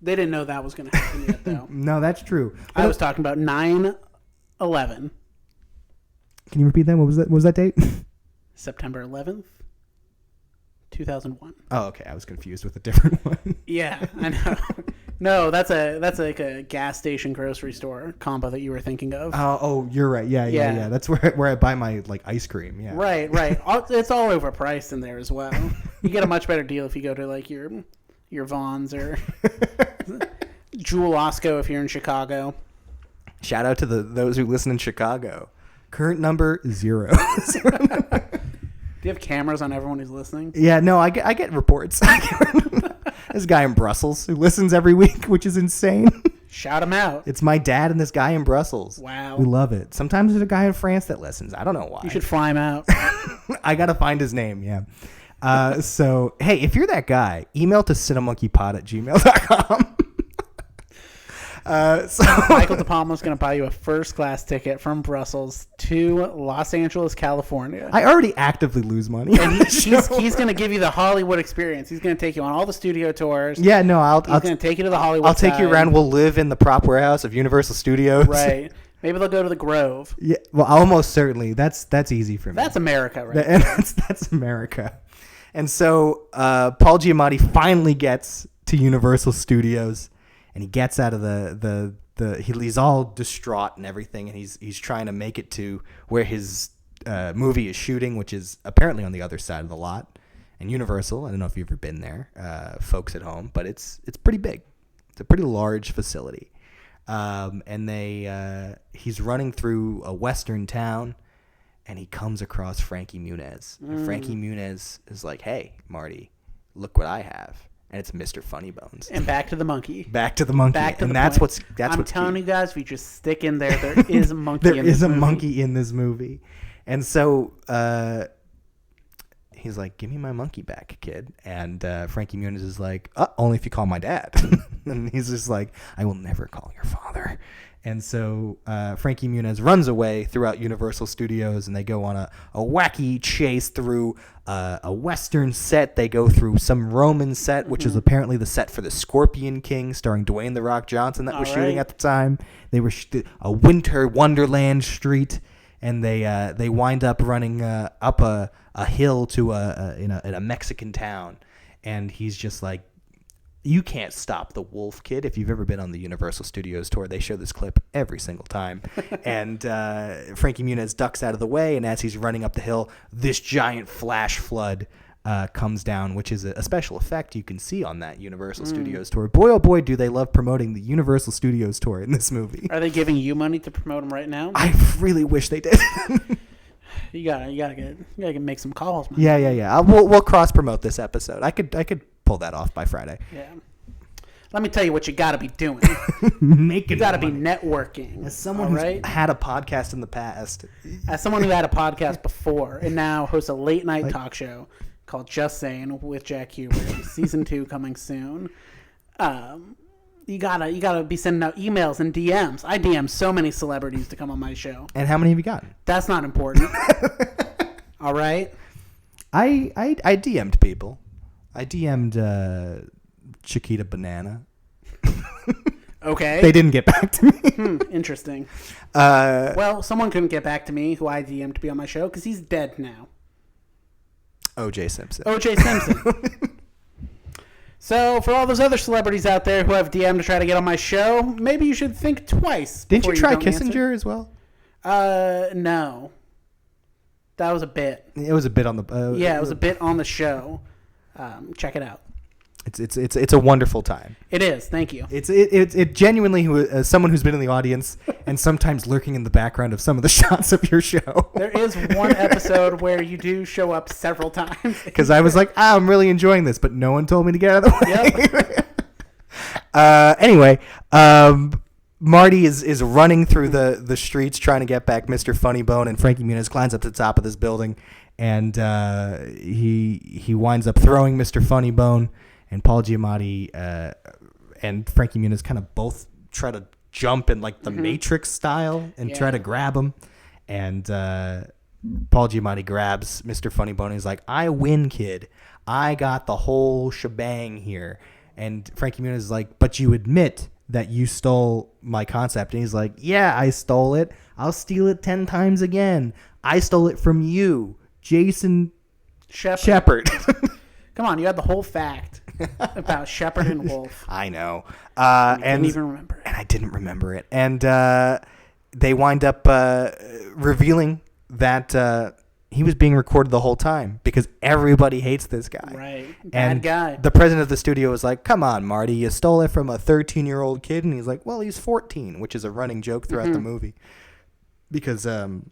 They didn't know that was going to happen yet, though. No, that's true. I was talking about 9/11. Can you repeat that? What was that date? September 11th, 2001. Oh, okay. I was confused with a different one. Yeah, I know. No, that's like a gas station grocery store combo that you were thinking of. Oh, you're right. Yeah. That's where I buy my like ice cream. Yeah. Right. It's all overpriced in there as well. You get a much better deal if you go to like your Vons or Jewel Osco if you're in Chicago. Shout out to those who listen in Chicago. Current number 0. Do you have cameras on everyone who's listening? Yeah, no, I get reports. This guy in Brussels who listens every week, which is insane. Shout him out. It's my dad and this guy in Brussels. Wow. We love it. Sometimes there's a guy in France that listens. I don't know why. You should fly him out. I got to find his name, yeah. So, hey, if you're that guy, email to cinemonkypod@gmail.com. Michael De Palma's going to buy you a first-class ticket from Brussels to Los Angeles, California. I already actively lose money. And he's going to give you the Hollywood experience. He's going to take you on all the studio tours. Yeah, no, He's going to take you to the Hollywood I'll take you around. We'll live in the prop warehouse of Universal Studios. Right. Maybe they'll go to the Grove. Yeah, well, almost certainly. That's easy for me. That's America, right? And that's America. And so Paul Giamatti finally gets to Universal Studios. And he gets out of he's all distraught and everything, and he's trying to make it to where his movie is shooting, which is apparently on the other side of the lot. And Universal, I don't know if you've ever been there, folks at home, but it's pretty big. It's a pretty large facility. And he's running through a western town, and he comes across Frankie Muniz. And Frankie Muniz is like, "Hey, Marty, look what I have." And it's Mr. Funnybones. And back to the monkey. Back to the monkey. And that's what's I'm telling you guys, if you just stick in there, there is a monkey there is a monkey in this movie. And so he's like, "Give me my monkey back, kid." And Frankie Muniz is like, "Only if you call my dad." And he's just like, "I will never call your father." And so Frankie Muniz runs away throughout Universal Studios, and they go on a wacky chase through a Western set. They go through some Roman set, which is apparently the set for The Scorpion King, starring Dwayne The Rock Johnson that was shooting at the time. They were a winter wonderland street, and they wind up running up a hill to in a Mexican town, and he's just like, you can't stop the wolf, kid. If you've ever been on the Universal Studios tour, they show this clip every single time. And Frankie Muniz ducks out of the way, and as he's running up the hill, this giant flash flood comes down, which is a special effect you can see on that Universal Studios tour. Boy, oh boy, do they love promoting the Universal Studios tour in this movie. Are they giving you money to promote them right now? I really wish they did. You gotta make some calls, man. Yeah. We'll cross promote this episode. I could pull that off by Friday. Yeah. Let me tell you what you gotta be doing. You gotta be networking. As someone who's had a podcast in the past, as someone who had a podcast before and now hosts a late night talk show called Just Saying with Jack Hubert, season 2 coming soon. You gotta be sending out emails and DMs. I DM so many celebrities to come on my show. And how many have you gotten? That's not important. All right. I DM'd people. I DM'd Chiquita Banana. Okay. They didn't get back to me. Interesting. Well, someone couldn't get back to me who I DM'd to be on my show because he's dead now. O.J. Simpson. O.J. Simpson. So, for all those other celebrities out there who have DM'd to try to get on my show, maybe you should think twice. Didn't you try don't Kissinger as well? No. That was a bit. It was a bit on the. It was a bit on the show. Check it out. It's a wonderful time. It is. Thank you. It genuinely, someone who's been in the audience and sometimes lurking in the background of some of the shots of your show. There is one episode where you do show up several times. Because I was like, I'm really enjoying this, but no one told me to get out of the way. Anyway, Marty is running through the streets trying to get back Mr. Funnybone, and Frankie Muniz climbs up to the top of this building, and he winds up throwing Mr. Funnybone. And Paul Giamatti and Frankie Muniz kind of both try to jump in like the Matrix style and try to grab him. And Paul Giamatti grabs Mr. Funnybone and he's like, I win, kid. I got the whole shebang here. And Frankie Muniz is like, but you admit that you stole my concept. And he's like, yeah, I stole it. I'll steal it 10 times again. I stole it from you, Jason Shepard. Come on, you had the whole fact about Shepard and Wolf. I know. And didn't even remember it. And I didn't remember it. And they wind up revealing that he was being recorded the whole time because everybody hates this guy. Right. Bad guy. The president of the studio was like, come on, Marty, you stole it from a 13-year-old kid. And he's like, well, he's 14, which is a running joke throughout the movie. Because the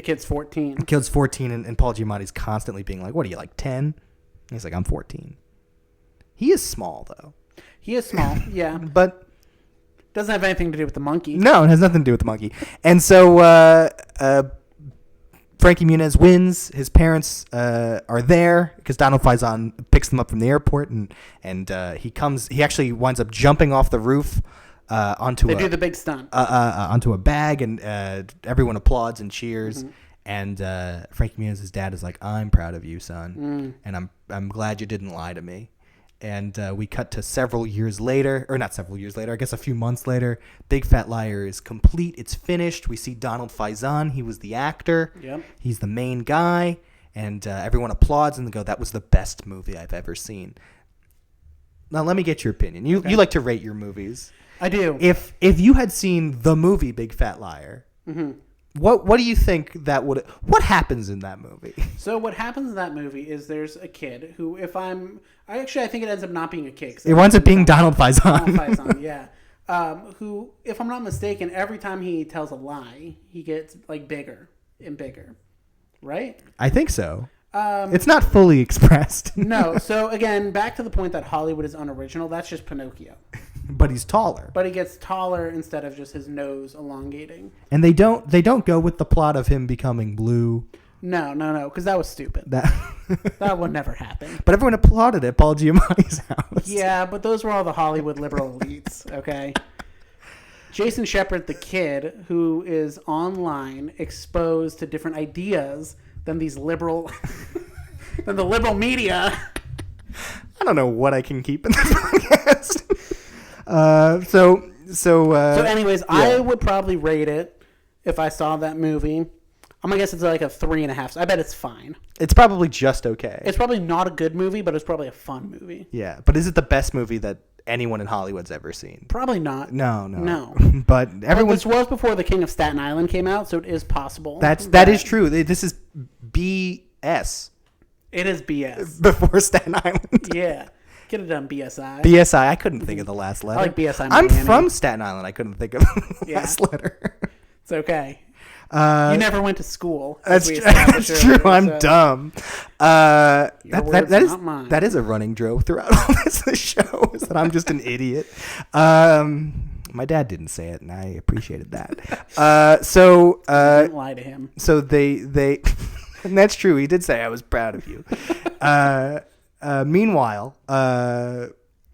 kid's 14. The kid's 14, and Paul Giamatti's constantly being like, what are you, like 10? He's like, I'm 14. He is small, though. He is small, yeah. But doesn't have anything to do with the monkey. No, it has nothing to do with the monkey. And so Frankie Muniz wins. His parents are there because Donald Faison picks them up from the airport, and he actually winds up jumping off the roof onto They do the big stunt. onto a bag, and everyone applauds and cheers. And Frankie Muniz's dad is like, I'm proud of you, son. And I'm glad you didn't lie to me. And we cut to several years later, or not several years later, I guess a few months later. Big Fat Liar is complete. It's finished. We see Donald Faison. He was the actor. Yep. He's the main guy. And everyone applauds and they go, that was the best movie I've ever seen. Now, let me get your opinion. You like to rate your movies. I do. If you had seen the movie Big Fat Liar, what do you think that would... What happens in that movie? So what happens in that movie is there's a kid who, I think it ends up not being a kid. It winds up being Donald Faison. Donald Faison, yeah. Who, if I'm not mistaken, every time he tells a lie, he gets like bigger and bigger. Right? I think so. It's not fully expressed. No. So again, back to the point that Hollywood is unoriginal. That's just Pinocchio. But he's taller. But he gets taller instead of just his nose elongating. And they don't go with the plot of him becoming blue. No, because that was stupid. That would never happen. But everyone applauded at Paul Giamatti's house. Yeah, but those were all the Hollywood liberal elites, okay? Jason Shepard, the kid, who is online exposed to different ideas than these liberal... than the liberal media. I don't know what I can keep in this podcast. So anyways, I would probably rate it if I saw that movie. I'm gonna guess it's like a 3.5. I bet it's fine. It's probably just okay. It's probably not a good movie, but it's probably a fun movie. Yeah, but is it the best movie that anyone in Hollywood's ever seen? Probably not. No. But everyone. This was before The King of Staten Island came out, so it is possible. That is true. This is BS. It is BS. Before Staten Island. Yeah. Could have done BSI. BSI. I couldn't think of the last letter. I like BSI I'm Miami. from Staten Island. I couldn't think of the last letter. It's okay. You never went to school. That's true. I'm dumb. That is a running joke throughout all this show, is that I'm just an idiot. My dad didn't say it, and I appreciated that. Don't lie to him. So they and that's true. He did say I was proud of you. Meanwhile,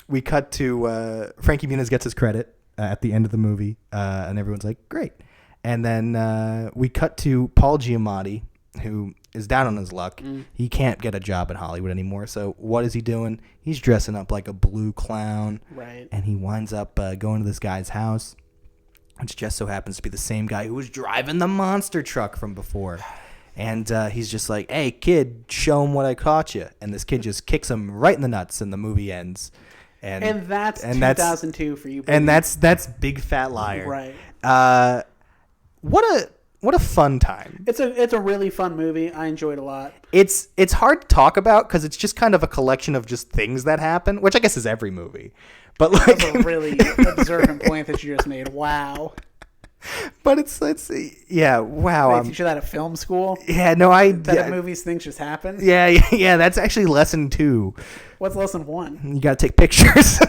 we cut to Frankie Muniz gets his credit at the end of the movie, and everyone's like, great. And then we cut to Paul Giamatti, who is down on his luck. He can't get a job in Hollywood anymore. So what is he doing? He's dressing up like a blue clown. Right. And he winds up going to this guy's house, which just so happens to be the same guy who was driving the monster truck from before. And he's just like, hey, kid, show him what I caught you. And this kid just kicks him right in the nuts, and the movie ends. And that's 2002 for you. Baby. And that's Big Fat Liar. Right. What a fun time. It's a really fun movie. I enjoyed it a lot. It's hard to talk about because it's just kind of a collection of just things that happen, which I guess is every movie. But like, that's a really observant point that you just made. Wow. But it's yeah, wow. They teach you that at film school? Yeah, no, that movies things just happen? Yeah, that's actually lesson 2. What's lesson 1? You got to take pictures.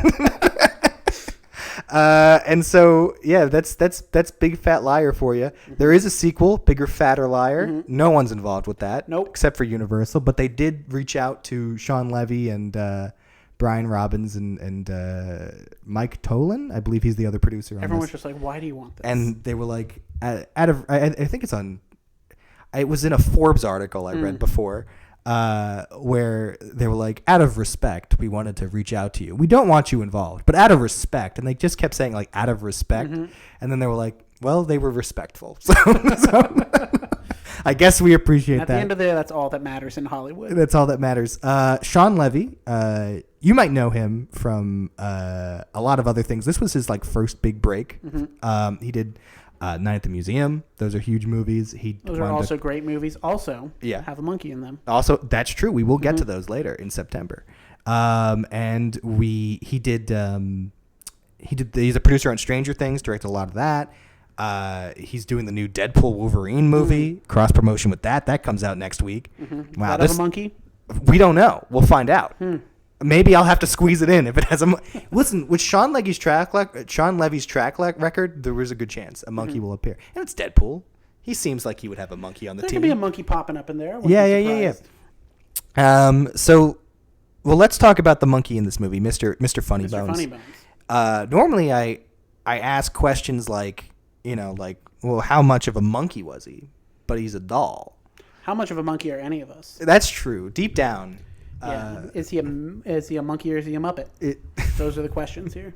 And so, yeah, that's Big Fat Liar for you. Mm-hmm. There is a sequel, Bigger, Fatter Liar. Mm-hmm. No one's involved with that. Nope. Except for Universal. But they did reach out to Sean Levy and Brian Robbins and Mike Tolan. I believe he's the other producer on Everyone's this. just like, why do you want this? And they were like, I think it was in a Forbes article I read before. Where they were like, out of respect, we wanted to reach out to you. We don't want you involved, but out of respect. And they just kept saying like, out of respect. Mm-hmm. And then they were like, well, they were respectful. So I guess we appreciate that. At the end of the day, that's all that matters in Hollywood. That's all that matters. Sean Levy, you might know him from a lot of other things. This was his like first big break. Mm-hmm. He did Night at the Museum. Those are huge movies. Those are also great movies. Also, have a monkey in them. Also, that's true. We will get to those later in September. And he's a producer on Stranger Things, directed a lot of that. He's doing the new Deadpool Wolverine movie, cross promotion with that. That comes out next week. Mm-hmm. Wow, does that have a monkey? We don't know. We'll find out. Maybe I'll have to squeeze it in if it has a. Listen, with Sean Levy's track record, there was a good chance a monkey will appear, and it's Deadpool. He seems like he would have a monkey on the team. There could be a monkey popping up in there. Yeah. So, well, let's talk about the monkey in this movie, Mr. Funny Bones. Funny Bones. Normally, I ask questions like, well, how much of a monkey was he? But he's a doll. How much of a monkey are any of us? That's true. Deep down. Yeah. Is he a monkey or is he a Muppet? Those are the questions here.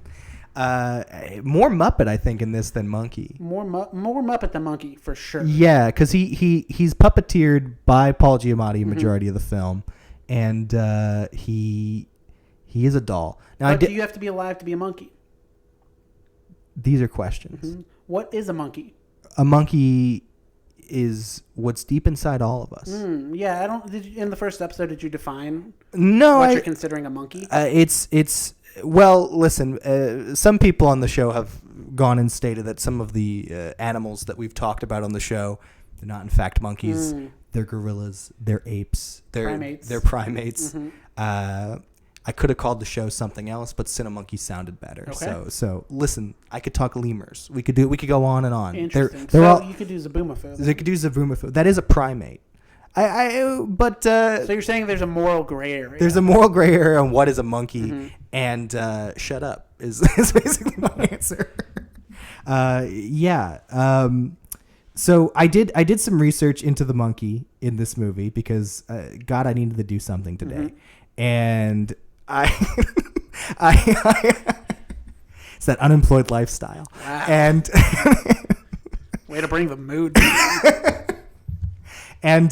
More Muppet, I think, in this than monkey. More Muppet than monkey, for sure. Yeah, because he's puppeteered by Paul Giamatti a majority of the film, and he is a doll. Now, do you have to be alive to be a monkey? These are questions. Mm-hmm. What is a monkey? A monkey is what's deep inside all of us. Yeah, I don't. In the first episode, did you define? No, what you're considering a monkey? Well, listen. Some people on the show have gone and stated that some of the animals that we've talked about on the show, they're not in fact monkeys. They're gorillas. They're apes. Primates. They're primates. Mm-hmm. I could have called the show something else, but Cinemonkey sounded better. Okay. So listen, I could talk lemurs. We could go on and on. Interesting. You could do Zaboomafoo. They could do Zaboomafoo. That is a primate. So you're saying there's a moral gray area. There's a moral gray area on what is a monkey, and shut up is basically my answer. Yeah. So I did some research into the monkey in this movie because God, I needed to do something today, and it's that unemployed lifestyle. Wow. And way to bring the mood. And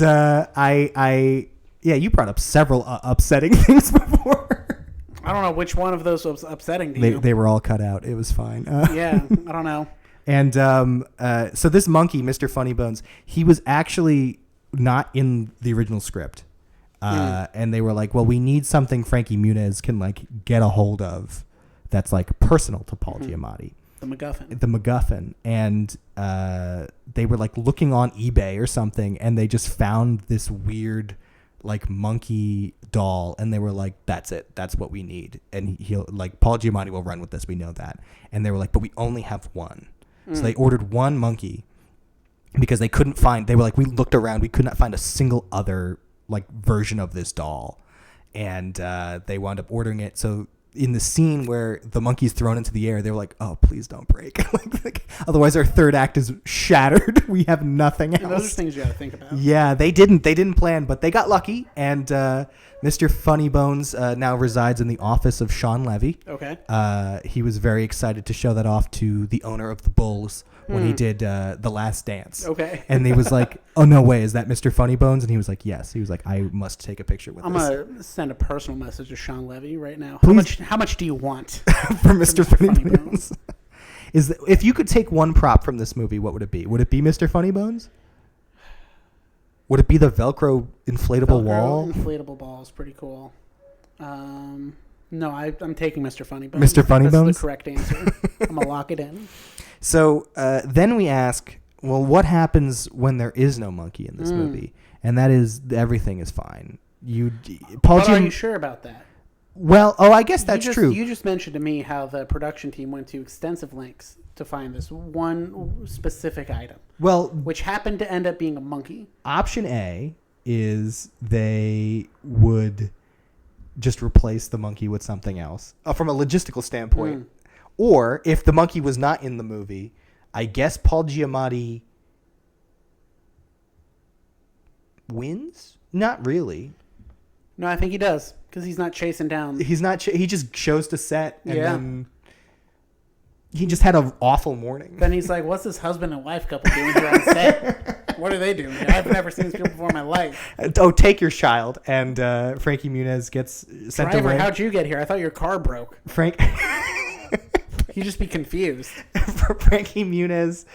you brought up several upsetting things before. I don't know which one of those was upsetting to you. They were all cut out. It was fine. Yeah, I don't know. And so this monkey, Mr. Funnybones, he was actually not in the original script. And they were like, well, we need something Frankie Muniz can like get a hold of that's like personal to Paul Giamatti. The MacGuffin. The MacGuffin. And they were like looking on eBay or something, and they just found this weird like monkey doll, and they were like, that's it. That's what we need. And he'll like, Paul Giamatti will run with this. We know that. And they were like, but we only have one. So they ordered one monkey because they couldn't find, they were like, we looked around, we could not find a single other like version of this doll. And they wound up ordering it. So in the scene where the monkey's thrown into the air, they were like, oh, please don't break. like, otherwise our third act is shattered. We have nothing else. And those are things you got to think about. Yeah, they didn't plan, but they got lucky. And Mr. Funnybones now resides in the office of Sean Levy. Okay. He was very excited to show that off to the owner of the Bulls when he did The Last Dance. Okay. And he was like, oh, no way, is that Mr. Funnybones? And he was like, yes. He was like, I must take a picture with I'm this. going to send a personal message to Sean Levy right now. Please. How much do you want for Mr. Funnybones? If you could take one prop from this movie, what would it be? Would it be Mr. Funnybones? Would it be the Velcro inflatable wall? Inflatable ball is pretty cool. No, I'm taking Mr. Funnybones. Mr. Funnybones? That's the correct answer. I'm going to lock it in. So then we ask, well, what happens when there is no monkey in this movie? And that is, everything is fine. But are you sure about that? Well, I guess that's true. You just mentioned to me how the production team went to extensive lengths to find this one specific item. Well, which happened to end up being a monkey. Option A is they would just replace the monkey with something else from a logistical standpoint. Or if the monkey was not in the movie, I guess Paul Giamatti wins? Not really. No, I think he does, because he's not chasing down. He's not. He just shows to set, and then he just had an awful morning. Then he's like, "What's this husband and wife couple doing here on set? What are they doing? I've never seen these people before in my life." Oh, take your child, and Frankie Muniz gets sent Driver, away. how'd you get here? I thought your car broke. He'd just be confused. Frankie Muniz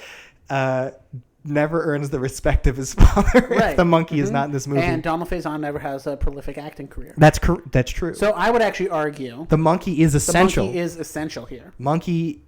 never earns the respect of his father if the monkey is not in this movie. And Donald Faison never has a prolific acting career. That's true. So I would actually argue the monkey is essential. The monkey is essential here. Monkey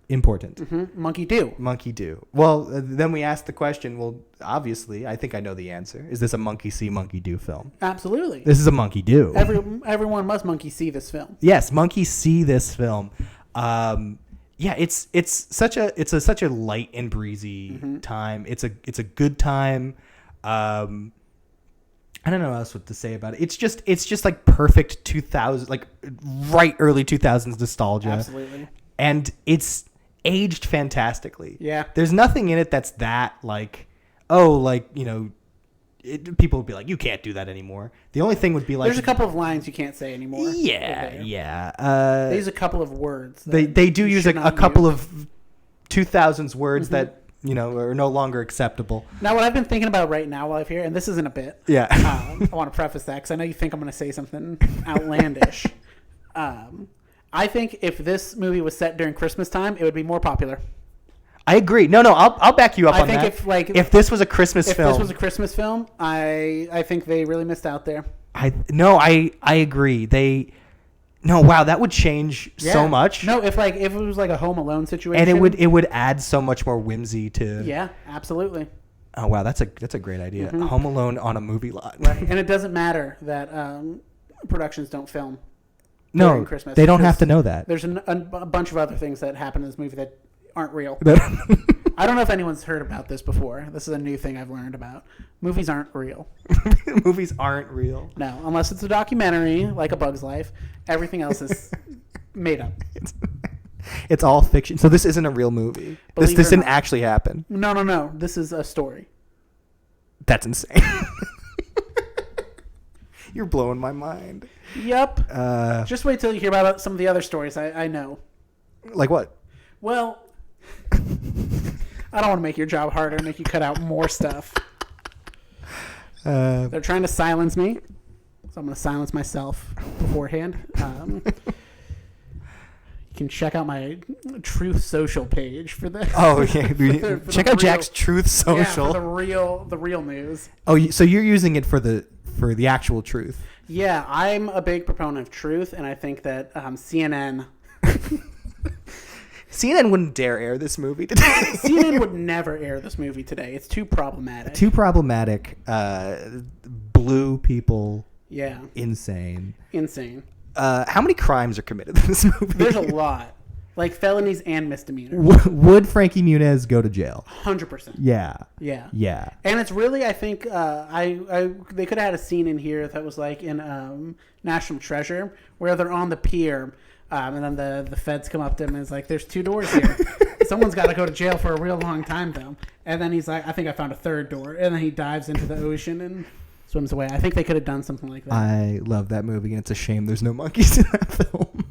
important. Monkey do. Monkey do. Well, then we ask the question, well, obviously, I think I know the answer. Is this a monkey see, monkey do film? Absolutely. This is a monkey do. Everyone must monkey see this film. Yes, monkey see this film. Yeah, it's such a light and breezy time. It's a good time. I don't know what else to say about it. It's just like perfect 2000, like right early 2000s nostalgia. Absolutely. And it's aged fantastically. Yeah. There's nothing in it that's that like, oh, like, you know, people would be like, you can't do that anymore. The only thing would be like, there's a couple of lines you can't say anymore. Yeah. They use a couple of words. They do use a couple of 2000s words that, you know, are no longer acceptable. Now, what I've been thinking about right now while I'm here, and this isn't a bit. Yeah. I want to preface that because I know you think I'm going to say something outlandish. I think if this movie was set during Christmas time, it would be more popular. I agree. No, I'll back you up on that. I think if this was a Christmas film. If this was a Christmas film, I think they really missed out there. I agree. Wow, that would change so much. No, if it was like a Home Alone situation. And it would add so much more whimsy to. Yeah, absolutely. Oh wow, that's a great idea. Home Alone on a movie lot. Right. And it doesn't matter that productions don't film. No, Christmas. They don't have to know that. There's a bunch of other things that happen in this movie that aren't real. I don't know if anyone's heard about this before. This is a new thing I've learned about. Movies aren't real. Movies aren't real. No, unless it's a documentary like A Bug's Life. Everything else is made up. It's all fiction. So this isn't a real movie. This didn't actually happen. No. This is a story. That's insane. You're blowing my mind. Yep. Just wait till you hear about some of the other stories I know. Like what? Well, I don't want to make your job harder and make you cut out more stuff. They're trying to silence me, so I'm going to silence myself beforehand. You can check out my Truth Social page for this. Oh yeah, check out Jack's Truth Yeah, Social. for the real news. Oh, so you're using it for the actual truth? Yeah, I'm a big proponent of truth, and I think that CNN wouldn't dare air this movie today. CNN would never air this movie today. It's too problematic. Too problematic. Blue people. Yeah. Insane. How many crimes are committed in this movie? There's a lot. Like felonies and misdemeanors. Would Frankie Muniz go to jail? 100%. Yeah. Yeah. And it's really, I think, they could have had a scene in here that was like in National Treasure where they're on the pier and then the feds come up to him and it's like, there's 2 doors here. Someone's got to go to jail for a real long time, though. And then he's like, I think I found a 3rd door. And then he dives into the ocean and swims away. I think they could have done something like that. I love that movie, and it's a shame there's no monkeys in that film.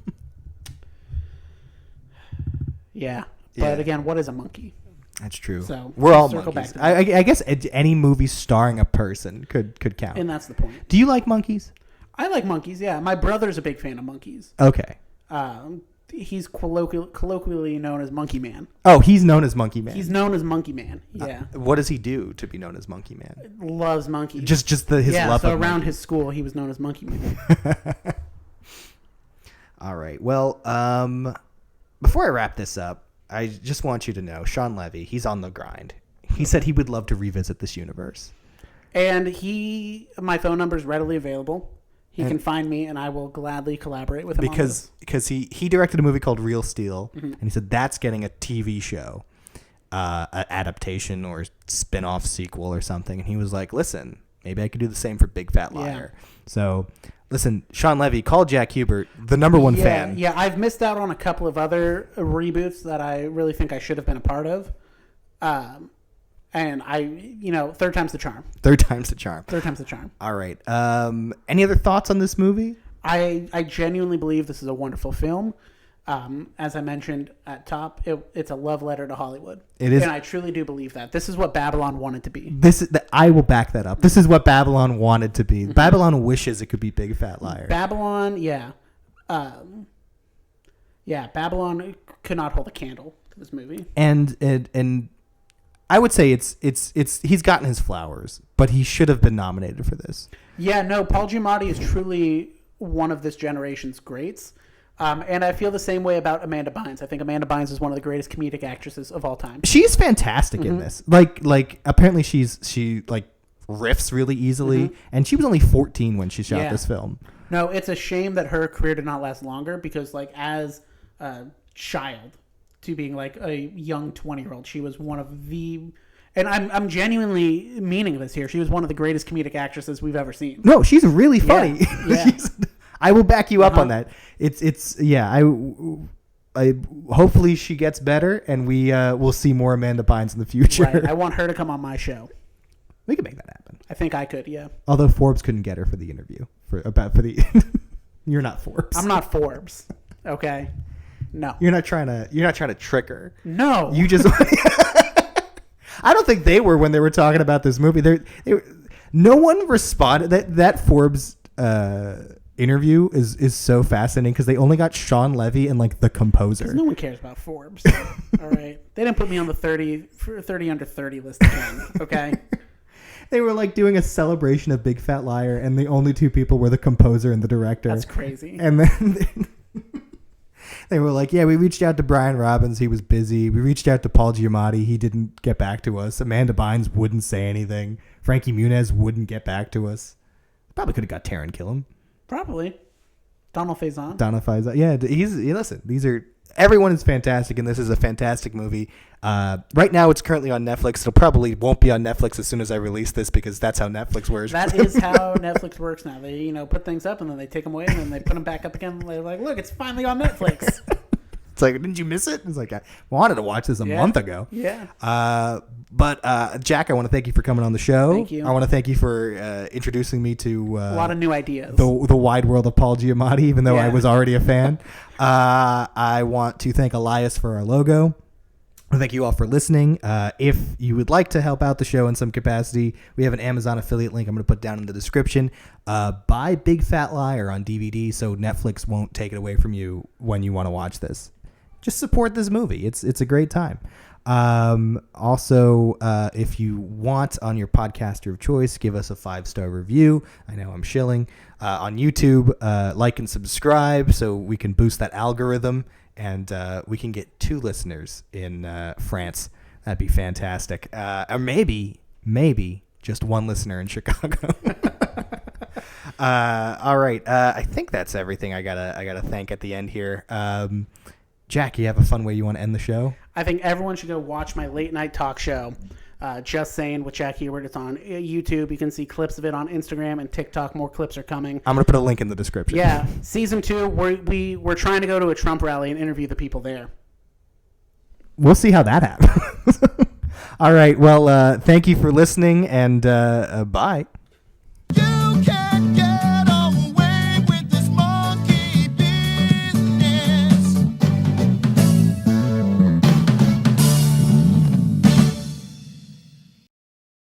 Yeah. But again, what is a monkey? That's true. So we're all circle monkeys. back to that. I guess any movie starring a person could count. And that's the point. Do you like monkeys? I like monkeys, yeah. My brother's a big fan of monkeys. Okay. He's colloquially known as Monkey Man. Oh, he's known as Monkey Man. He's known as Monkey Man, yeah. What does he do to be known as Monkey Man? Loves monkeys. Just his love of monkeys. So around his school, he was known as Monkey Man. All right. Well, before I wrap this up, I just want you to know, Sean Levy, he's on the grind. He said he would love to revisit this universe. And my phone number is readily available. He can find me, and I will gladly collaborate with him because he directed a movie called Real Steel, and he said that's getting a TV show, an adaptation or spin-off sequel or something. And he was like, listen, maybe I could do the same for Big Fat Liar. Yeah. So, listen, Sean Levy, call Jack Hubert, the number one fan. Yeah, I've missed out on a couple of other reboots that I really think I should have been a part of. And third time's the charm. Third time's the charm. All right. Any other thoughts on this movie? I genuinely believe this is a wonderful film. As I mentioned at top, it's a love letter to Hollywood. It is. And I truly do believe that. This is what Babylon wanted to be. I will back that up. This is what Babylon wanted to be. Babylon wishes it could be Big Fat Liar. Babylon, yeah. Babylon could not hold a candle to this movie. And I would say it's he's gotten his flowers, but he should have been nominated for this. Yeah, no, Paul Giamatti is truly one of this generation's greats. And I feel the same way about Amanda Bynes. I think Amanda Bynes is one of the greatest comedic actresses of all time. She's fantastic in this. Like apparently she riffs really easily, and she was only 14 when she shot this film. No, it's a shame that her career did not last longer because as a child to being like a young 20-year-old, she was one of the, and I'm genuinely meaning this here, she was one of the greatest comedic actresses we've ever seen. No, she's really funny. Yeah. I will back you up on that. I hopefully she gets better, and we will see more Amanda Bynes in the future. Right. I want her to come on my show. We can make that happen. I think I could, yeah. Although Forbes couldn't get her for the interview You're not Forbes. I'm not Forbes. Okay. No. You're not trying to trick her. No. You just I don't think they were when they were talking about this movie. No one responded. That Forbes interview is so fascinating because they only got Sean Levy and like the composer. No one cares about Forbes. All right. They didn't put me on the 30 under 30 list again. Okay. They were like doing a celebration of Big Fat Liar, and the only 2 people were the composer and the director. That's crazy. And then they were like, yeah, we reached out to Brian Robbins. He was busy. We reached out to Paul Giamatti. He didn't get back to us. Amanda Bynes wouldn't say anything. Frankie Muniz wouldn't get back to us. Probably could have got Taron Killam. Probably. Donald Faison. Yeah, listen, everyone is fantastic, and this is a fantastic movie. Right now, it's currently on Netflix. It probably won't be on Netflix as soon as I release this because that's how Netflix works. That is how Netflix works now. They, put things up and then they take them away and then they put them back up again. And they're like, look, it's finally on Netflix. It's like, didn't you miss it? It's like, I wanted to watch this a month ago. Yeah. But Jack, I want to thank you for coming on the show. Thank you. I want to thank you for introducing me to a lot of new ideas. The wide world of Paul Giamatti, even though I was already a fan. I want to thank Elias for our logo. Thank you all for listening. If you would like to help out the show in some capacity, we have an Amazon affiliate link I'm going to put down in the description. Buy Big Fat Liar on DVD so Netflix won't take it away from you when you want to watch this. Just support this movie. It's a great time. Also, if you want on your podcaster of choice, give us a 5-star review. I know I'm shilling. On YouTube, like and subscribe so we can boost that algorithm and we can get 2 listeners in France. That'd be fantastic. Or maybe just 1 listener in Chicago. All right. I think that's everything I gotta thank at the end here. Jack, you have a fun way you want to end the show? I think everyone should go watch my late night talk show. Just Saying with Jack Hubert. It's on YouTube. You can see clips of it on Instagram and TikTok. More clips are coming. I'm going to put a link in the description. Yeah. Season 2, we're trying to go to a Trump rally and interview the people there. We'll see how that happens. All right. Well, thank you for listening, and bye.